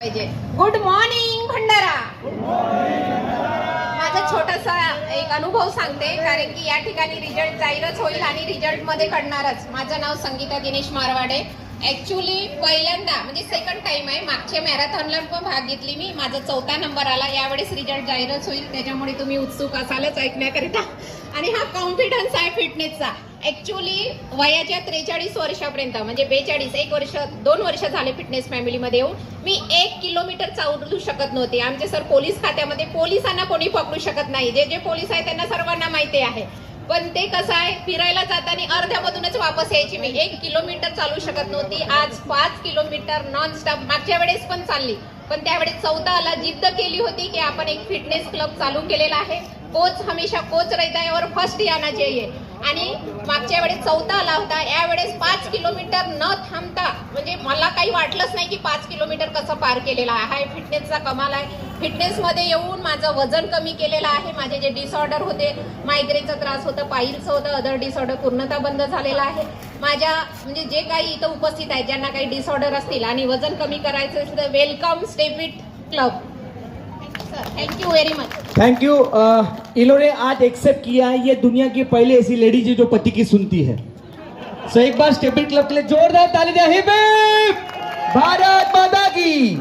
Good morning Bhandara. माझा छोटासा एक अनुभव सांगते, कारण की या ठिकाणी रिझल्ट जाहीरच होईल आणि रिझल्ट मध्ये कळणारच. माझं नाव संगीता दिनेश मारवाडे. ऍक्च्युली पहिल्यांदा म्हणजे सेकंड टाइम आहे. मागच्या मॅरेथॉनला पण भाग घेतली मी, माझा 4था नंबर आला. यावेळेस रिझल्ट जाहीरच होईल, त्याच्यामुळे तुम्ही उत्सुक असालच ऐकण्याकरिता. आणि हा कॉन्फिडन्स आहे फिटनेसचा. ऍक्च्युली वयाच्या 43 वर्षापर्यंत म्हणजे 42 1 वर्ष 2 वर्ष झाले फिटनेस फॅमिलीमध्ये येऊन मी 1 किलोमीटर चालू शकत नव्हते. आमचे सर पोलीस खात्यामध्ये, पोलिसांना कोणी पकडू शकत नाही. जे जे पोलीस आहे त्यांना सर्वांना माहिती आहे. पण ते कसं आहे, फिरायला जाताना अर्ध्यामधूनच वापस यायची. मी 1 किलोमीटर चालू शकत नव्हती. आज 5 किलोमीटर नॉन स्टॉप. मागच्या वेळेस पण चालली, पण त्यावेळेस 14ला जिद्द केली होती की आपण एक फिटनेस क्लब चालू केलेला आहे. कोच हमेशा कोच रहता है और फर्स्ट ही आना चाहिए. आणि मागच्या वेळेस 14 आला होता, यावेळेस 5 किलोमीटर न थांबता, म्हणजे मला काही वाटलंच नाही की 5 किलोमीटर कसं पार केलेला आहे. हा फिटनेसचा कमाल आहे. फिटनेसमध्ये येऊन माझं वजन कमी केलेलं आहे. माझे जे डिसऑर्डर होते, मायग्रेनचा त्रास होता, पाईल्स होतं, अदर डिसऑर्डर पूर्णतः बंद झालेला आहे. माझ्या म्हणजे जे काही इथं उपस्थित आहेत, ज्यांना काही डिसऑर्डर असतील आणि वजन कमी करायचं असेल तर welcome stay fit club. Thank you very much. Thank you. इन्होंने आज एक्सेप्ट किया है, ये दुनिया की पहली ऐसी लेडीज है जो पति की सुनती है. सो एक बार स्टेपिड क्लब के लिए जोरदार ताली दे. हिप हिप, भारत माता की.